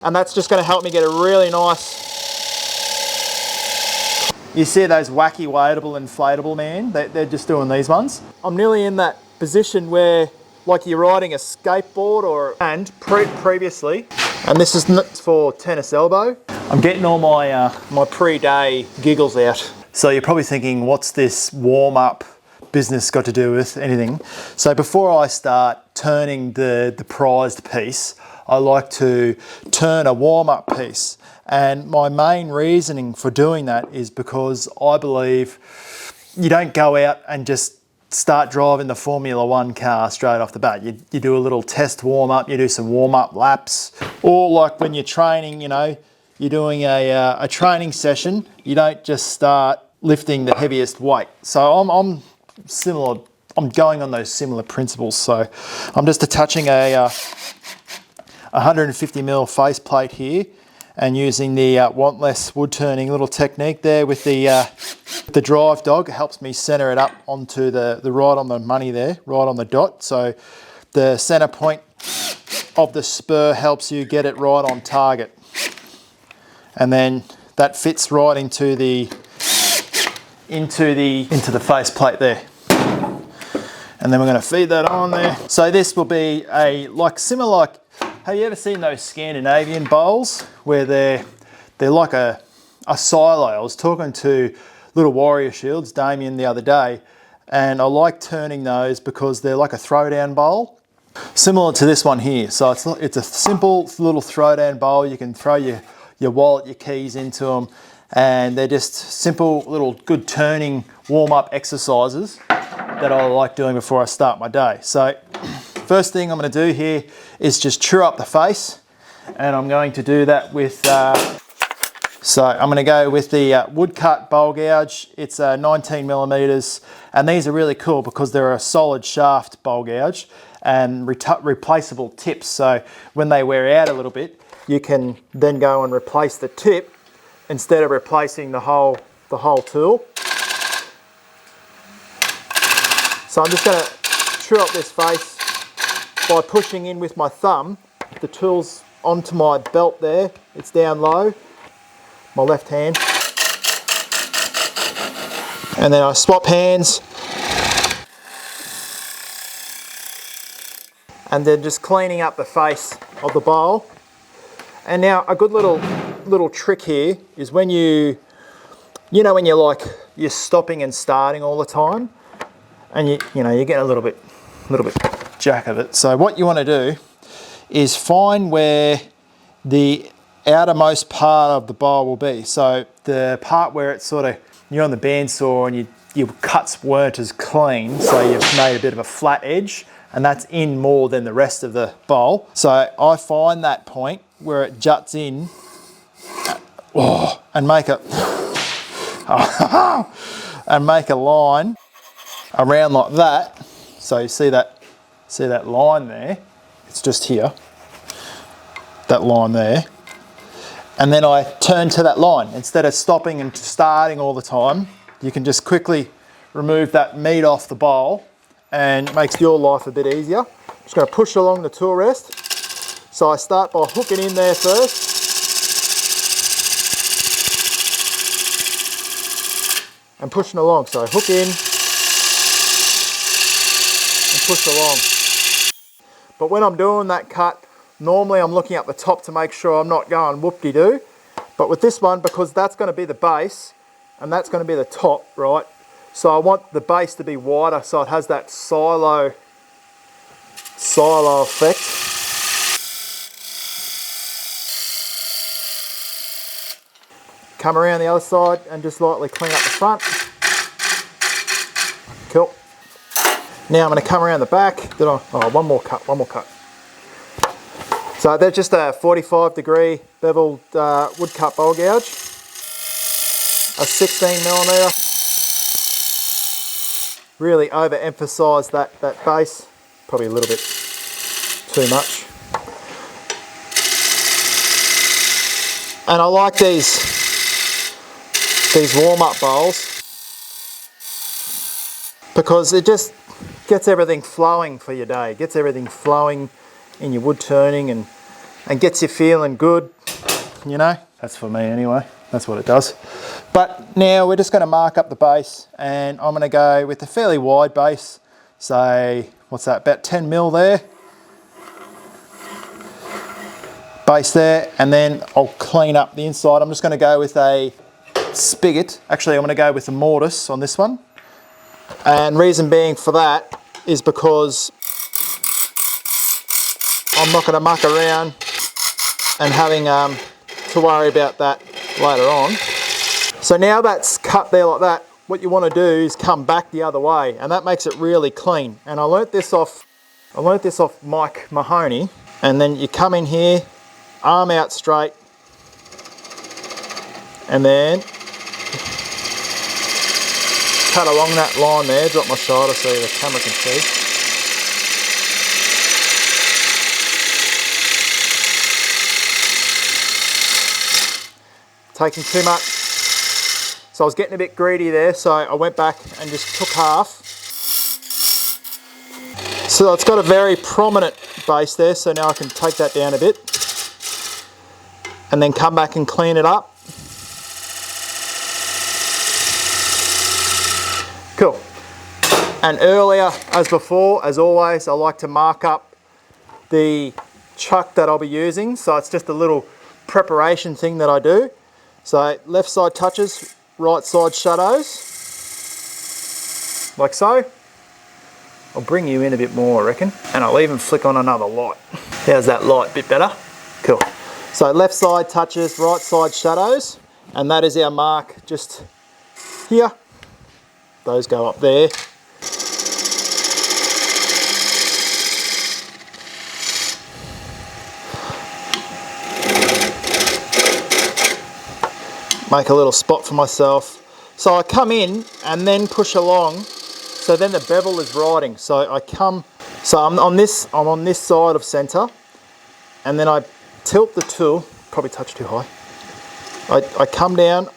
And that's just going to help me get a really nice... You see those wacky weightable inflatable, man? They're just doing these ones. I'm nearly in that position where like you're riding a skateboard or... And previously, and this is for tennis elbow, I'm getting all my, my pre-day giggles out. So you're probably thinking, what's this warm-up business got to do with anything? So before I start turning the prized piece, I like to turn a warm-up piece. And my main reasoning for doing that is because I believe you don't go out and just start driving the Formula One car straight off the bat. You do a little test warm-up, you do some warm-up laps, or like when you're training, you know, you're doing a training session, you don't just start lifting the heaviest weight. So I'm similar, I'm going on those similar principles. So I'm just attaching a 150mm faceplate here and using the wantless wood turning little technique there with the drive dog. It helps me center it up onto the right on the money there, right on the dot. So the center point of the spur helps you get it right on target. And then that fits right into the faceplate there. And then we're going to feed that on there. So this will be similar like, have you ever seen those Scandinavian bowls where they're like a silo? I was talking to Little Warrior Shields, Damien, the other day, and I like turning those because they're like a throwdown bowl, similar to this one here. So it's a simple little throwdown bowl. You can throw your wallet, your keys into them, and they're just simple little good turning warm-up exercises that I like doing before I start my day. So first thing I'm going to do here is just true up the face, and I'm going to do that with so I'm going to go with the woodcut bowl gouge. It's 19mm, and these are really cool because they're a solid shaft bowl gouge and replaceable tips. So when they wear out a little bit, you can then go and replace the tip instead of replacing the whole tool. So I'm just going to true up this face by pushing in with my thumb. The tool's onto my belt there. It's down low, my left hand. And then I swap hands. And then just cleaning up the face of the bowl. And now a good little trick here is when you know when you're stopping and starting all the time, and you get a little bit jack of it. So what you want to do is find where the outermost part of the bowl will be. So the part where it's sort of, you're on the bandsaw and your cuts weren't as clean, so you've made a bit of a flat edge, and that's in more than the rest of the bowl. So I find that point where it juts in and make a line around like that. So you see that line there? It's just here, that line there. And then I turn to that line. Instead of stopping and starting all the time, you can just quickly remove that meat off the bowl, and it makes your life a bit easier. Just going to push along the tool rest. So I start by hooking in there first. And pushing along. So hook in and push along. But when I'm doing that cut, normally I'm looking up the top to make sure I'm not going whoop-de-doo. But with this one, because that's going to be the base and that's going to be the top, right? So I want the base to be wider so it has that silo effect. Come around the other side and just lightly clean up the front. Cool. Now I'm going to come around the back. One more cut. So they're just a 45-degree beveled woodcut bowl gouge, a 16mm. Really overemphasise that base, probably a little bit too much. And I like these warm-up bowls because it just gets everything flowing for your day, gets everything flowing in your wood turning, and and gets you feeling good, you know. That's for me anyway, that's what it does. But now we're just going to mark up the base, and I'm going to go with a fairly wide base, say, what's that, about 10 mil there. Base there, and then I'll clean up the inside. I'm just going to go with a spigot. Actually, I'm going to go with a mortise on this one. And reason being for that is because I'm not going to muck around and having to worry about that later on. So now that's cut there like that, what you want to do is come back the other way, and that makes it really clean. And I learnt this off Mike Mahoney. And then you come in here, arm out straight, and then cut along that line there. Drop my shoulder so the camera can see. Taking too much, so I was getting a bit greedy there, so I went back and just took half. So it's got a very prominent base there, so now I can take that down a bit and then come back and clean it up. Cool. And earlier, as before, as always, I like to mark up the chuck that I'll be using, so it's just a little preparation thing that I do. So left side touches, right side shadows, like so. I'll bring you in a bit more, I reckon, and I'll even flick on another light. How's that light? Bit better? Cool. So left side touches, right side shadows, and that is our mark just here. Those go up there. Make a little spot for myself. So I come in and then push along, so then the bevel is riding. So I come, so I'm on this side of center, and then I tilt the tool, probably touch too high. I come down,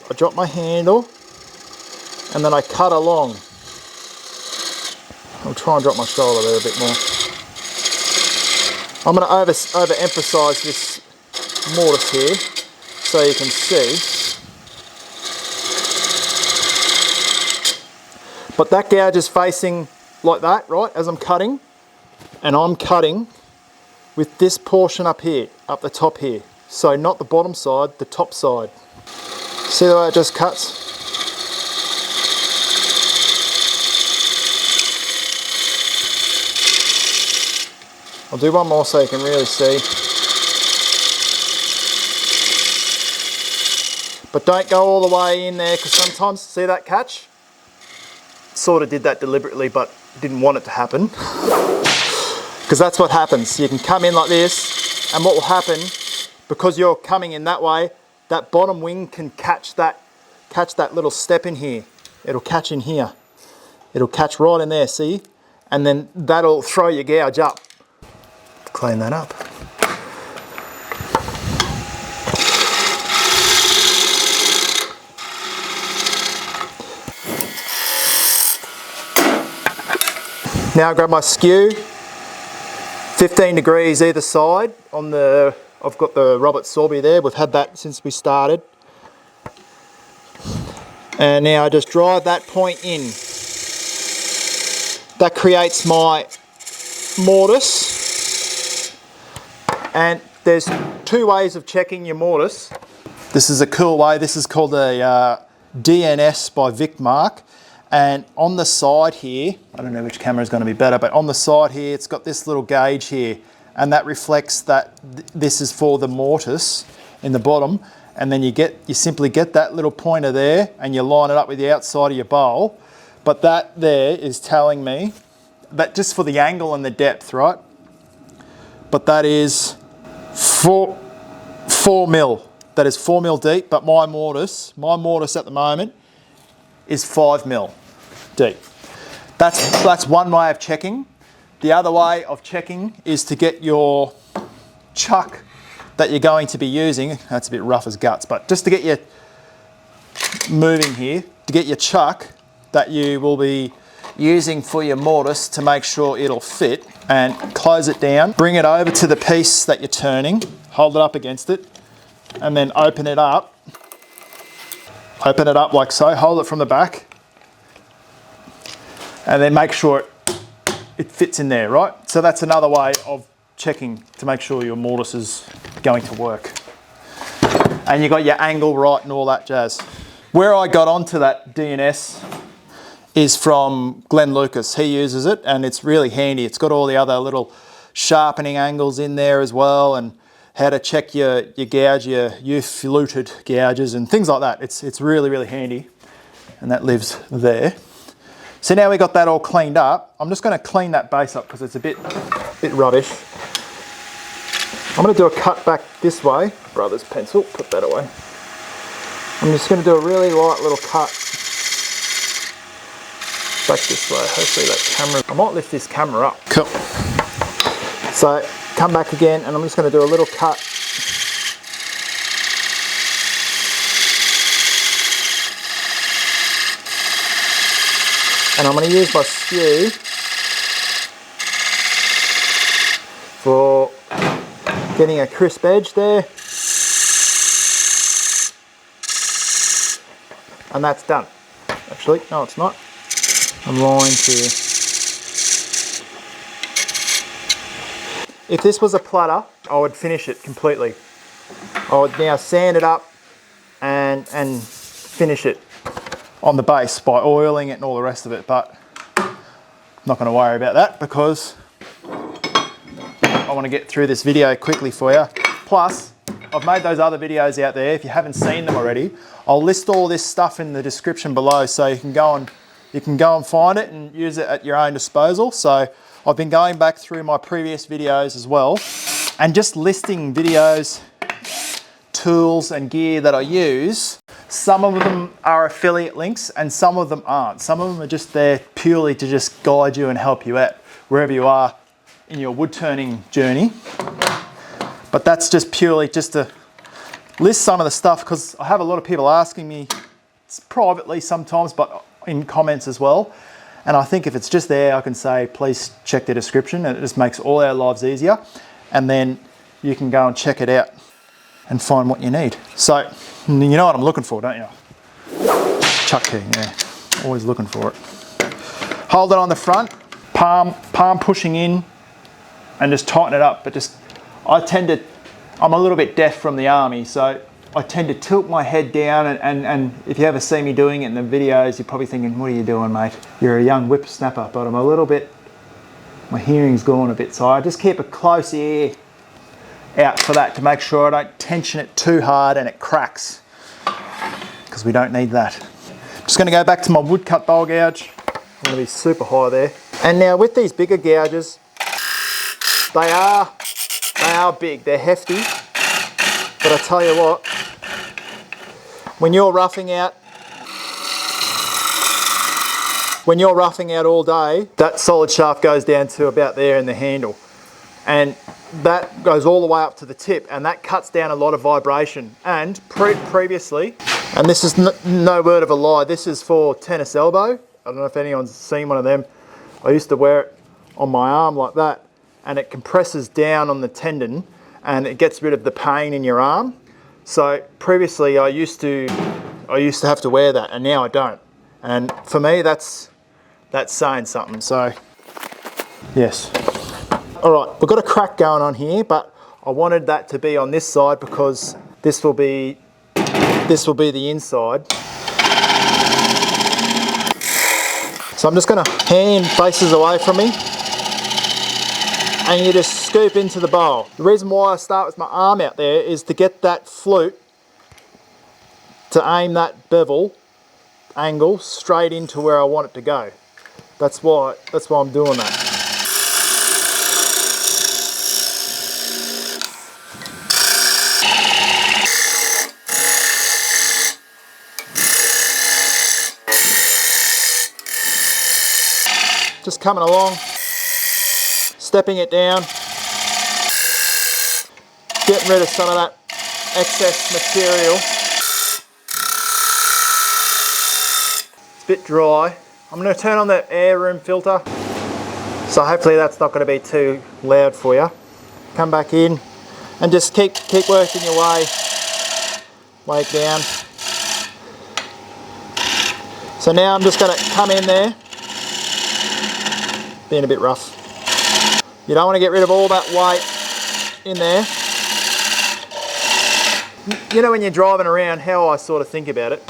I drop my handle, and then I cut along. I'll try and drop my shoulder there a bit more. I'm going to overemphasize this mortise here so you can see. But that gouge is facing like that, right, as I'm cutting. And I'm cutting with this portion up here, up the top here. So not the bottom side, the top side. See the way it just cuts? I'll do one more so you can really see. But don't go all the way in there, because sometimes, see that catch? Sort of did that deliberately, but didn't want it to happen. Because that's what happens. You can come in like this, and what will happen, because you're coming in that way, that bottom wing can catch that little step in here. It'll catch in here. It'll catch right in there, see? And then that'll throw your gouge up. Clean that up. Now I grab my skew, 15 degrees either side on the, I've got the Robert Sorby there, we've had that since we started. And now I just drive that point in. That creates my mortise. And there's two ways of checking your mortise. This is a cool way, this is called a DNS by Vic Mark. And on the side here, I don't know which camera is going to be better, but on the side here, it's got this little gauge here, and that reflects that this is for the mortise in the bottom. And then you simply get that little pointer there, and you line it up with the outside of your bowl. But that there is telling me that just for the angle and the depth, right? But that is 4 mil. That is 4 mil deep. But my mortise at the moment is 5 mil deep. That's one way of checking. The other way of checking is to get your chuck that you're going to be using. That's a bit rough as guts, but just to get you moving here, to get your chuck that you will be using for your mortise to make sure it'll fit, and close it down. Bring it over to the piece that you're turning, hold it up against it, and then open it up. Open it up like so, hold it from the back, and then make sure it fits in there, right? So that's another way of checking to make sure your mortise is going to work. And you got your angle right and all that jazz. Where I got onto that DNS is from Glenn Lucas. He uses it and it's really handy. It's got all the other little sharpening angles in there as well, and how to check your gouge, your fluted gouges and things like that. It's really, really handy, and that lives there. So now we got that all cleaned up. I'm just going to clean that base up because it's a bit rubbish. I'm going to do a cut back this way. Brother's pencil, put that away. I'm just going to do a really light little cut back this way. Hopefully that camera, I might lift this camera up. Cool. So come back again, and I'm just going to do a little cut. And I'm going to use my skew for getting a crisp edge there. And that's done. Actually, no it's not. I'm lying to you. If this was a platter, I would finish it completely. I would now sand it up and finish it on the base by oiling it and all the rest of it, but I'm not going to worry about that because I want to get through this video quickly for you. Plus, I've made those other videos out there. If you haven't seen them already, I'll list all this stuff in the description below, so you can go and find it and use it at your own disposal. So I've been going back through my previous videos as well and just listing videos, tools and gear that I use. Some of them are affiliate links and some of them aren't. Some of them are just there purely to just guide you and help you out wherever you are in your wood turning journey. But that's just purely just to list some of the stuff, because I have a lot of people asking me privately sometimes, but in comments as well. And I think if it's just there, I can say, please check the description, and it just makes all our lives easier. And then you can go and check it out and find what you need. So, you know what I'm looking for, don't you? Chuck key, yeah. Always looking for it. Hold it on the front, palm pushing in, and just tighten it up. But just, I'm a little bit deaf from the army, so I tend to tilt my head down, and if you ever see me doing it in the videos, you're probably thinking, what are you doing, mate? You're a young whippersnapper, but I'm a little bit, my hearing's gone a bit, so I just keep a close ear out for that to make sure I don't tension it too hard and it cracks, because we don't need that. Just going to go back to my woodcut bowl gouge. I'm going to be super high there. And now with these bigger gouges, they are big, they're hefty, but I tell you what, when you're roughing out all day, that solid shaft goes down to about there in the handle, and that goes all the way up to the tip, and that cuts down a lot of vibration. And previously, and this is no word of a lie, this is for tennis elbow. I don't know if anyone's seen one of them. I used to wear it on my arm like that, and it compresses down on the tendon and it gets rid of the pain in your arm. So previously I used to have to wear that, and now I don't. And for me, that's saying something. So yes. All right, we've got a crack going on here, but I wanted that to be on this side because this will be the inside. So I'm just going to hand faces away from me, and you just scoop into the bowl. The reason why I start with my arm out there is to get that flute, to aim that bevel angle straight into where I want it to go. That's why I'm doing that. Just coming along, stepping it down, getting rid of some of that excess material. It's a bit dry, I'm going to turn on the air room filter. So hopefully that's not going to be too loud for you. Come back in and just keep working your way down. So now I'm just going to come in there, being a bit rough. You don't want to get rid of all that weight in there. You know when you're driving around, how I sort of think about it,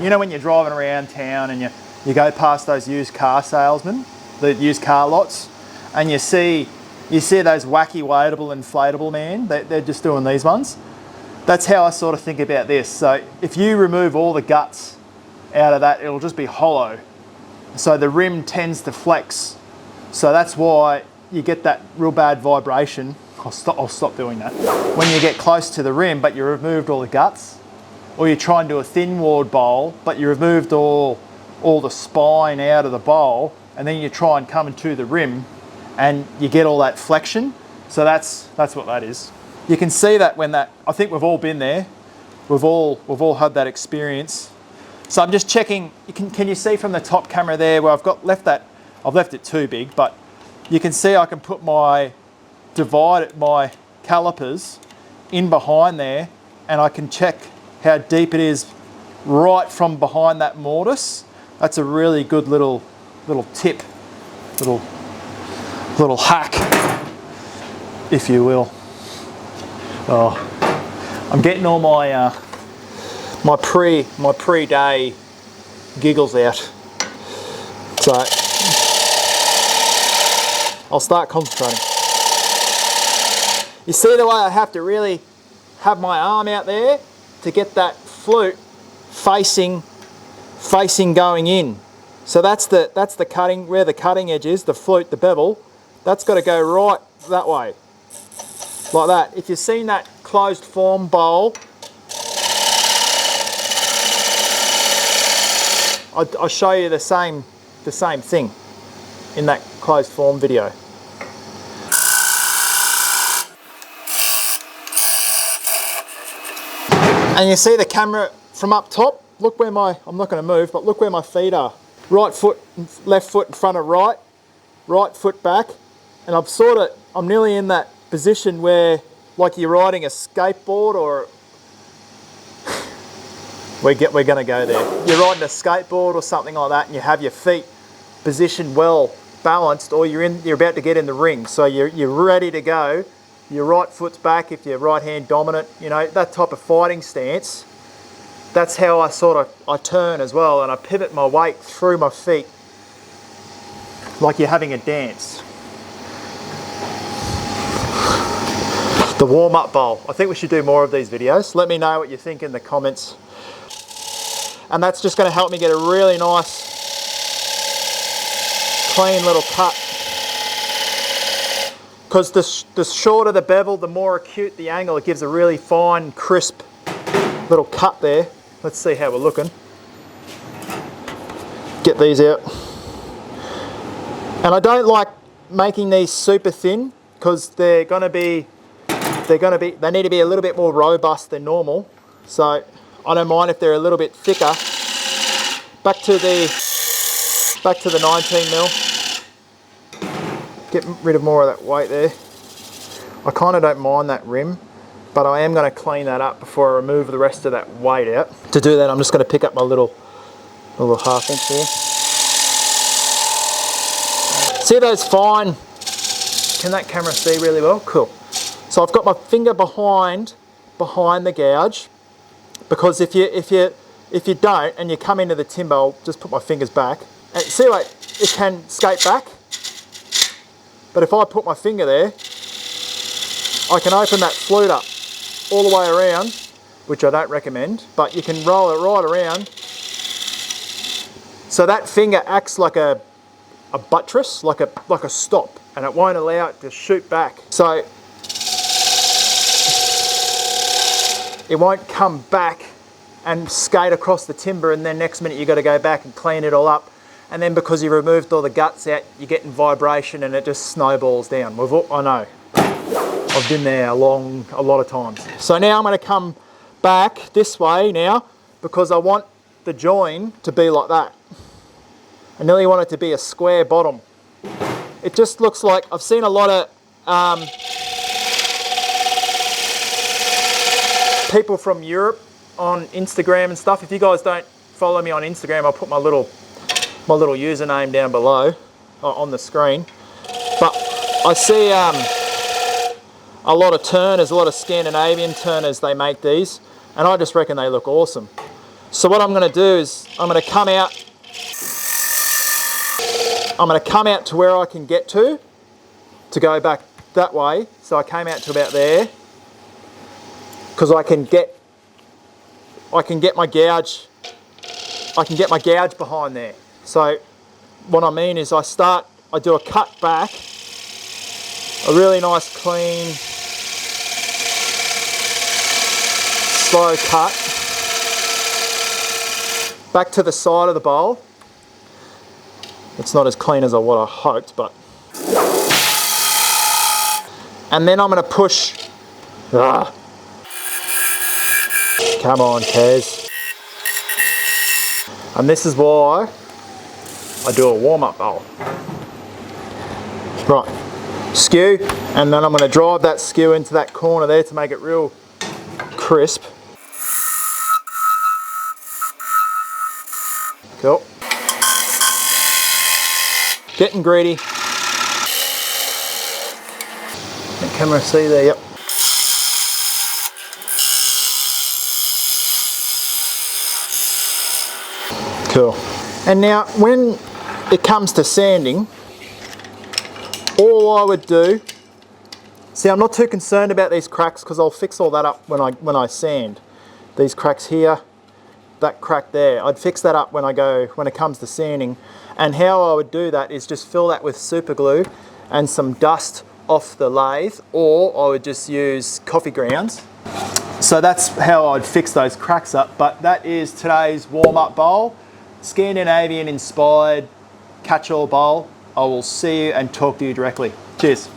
you know when you're driving around town and you go past those used car salesmen, the used car lots, and you see those wacky weightable inflatable man, they're just doing these ones. That's how I sort of think about this. So if you remove all the guts out of that, it'll just be hollow. So the rim tends to flex. So that's why you get that real bad vibration. I'll stop doing that. When you get close to the rim, but you removed all the guts, or you try and do a thin-walled bowl, but you removed all the spine out of the bowl, and then you try and come into the rim, and you get all that flexion. So that's what that is. You can see that when that, I think we've all been there. We've all had that experience. So I'm just checking, can you see from the top camera there where I've left it too big, but you can see I can put my calipers in behind there, and I can check how deep it is right from behind that mortise. That's a really good little tip, little hack, if you will. Oh, I'm getting all my my pre-day giggles out. So I'll start concentrating. You see the way I have to really have my arm out there to get that flute facing going in. So that's the cutting, where the cutting edge is, the flute, the bevel, that's got to go right that way, like that. If you've seen that closed form bowl, I'll show you the same thing in that closed form video. And you see the camera from up top, look where I'm not going to move, but look where my feet are. Right foot, left foot in front of right foot back, and I'm nearly in that position where, like you're riding a skateboard, or we're going to go there. You're riding a skateboard or something like that, and you have your feet positioned well balanced, or you're about to get in the ring, so you're ready to go. Your right foot's back if you're right hand dominant, that type of fighting stance. That's how I turn as well, and I pivot my weight through my feet like you're having a dance. The warm-up bowl. I think we should do more of these videos. Let me know what you think in the comments. And that's just going to help me get a really nice, clean little cut. Because the shorter the bevel, the more acute the angle. It gives a really fine, crisp little cut there. Let's see how we're looking. Get these out. And I don't like making these super thin, because they need to be a little bit more robust than normal. So I don't mind if they're a little bit thicker. Back to the 19 mil. Get rid of more of that weight there. I kind of don't mind that rim, but I am going to clean that up before I remove the rest of that weight out. To do that, I'm just going to pick up my little 1/2 inch here. See those fine? Can that camera see really well? Cool. So I've got my finger behind the gouge, because if you don't and you come into the timber, I'll just put my fingers back. And see, like, it can skate back. But if I put my finger there, I can open that flute up all the way around, which I don't recommend, but you can roll it right around. So that finger acts like a buttress, like a stop, and it won't allow it to shoot back. So it won't come back and skate across the timber, and then next minute you've got to go back and clean it all up. And then because you removed all the guts out, you're getting vibration and it just snowballs down. I know. I've been there a lot of times. So now I'm going to come back this way now, because I want the join to be like that. I nearly want it to be a square bottom. It just looks like, I've seen a lot of people from Europe on Instagram and stuff. If you guys don't follow me on Instagram, I'll put my little username down below on the screen. But I see a lot of turners, a lot of Scandinavian turners, they make these, and I just reckon they look awesome. So what I'm going to do is I'm going to come out to where I can get to go back that way. So I came out to about there, because I can get my gouge behind there. So what I mean is I do a cut back, a really nice clean slow cut back to the side of the bowl. It's not as clean as what I hoped, but, and then I'm going to push. Come on, Kez. And this is why I do a warm-up bowl. Right, skew, and then I'm going to drive that skew into that corner there to make it real crisp. Cool. Getting greedy. Can camera see there? Yep. Cool. And now when it comes to sanding, all I would do, see, I'm not too concerned about these cracks because I'll fix all that up when I sand. These cracks here, that crack there, I'd fix that up when it comes to sanding. And how I would do that is just fill that with super glue and some dust off the lathe, or I would just use coffee grounds. So that's how I'd fix those cracks up. But that is today's warm-up bowl, Scandinavian inspired catch-all bowl. I will see you and talk to you directly. Cheers.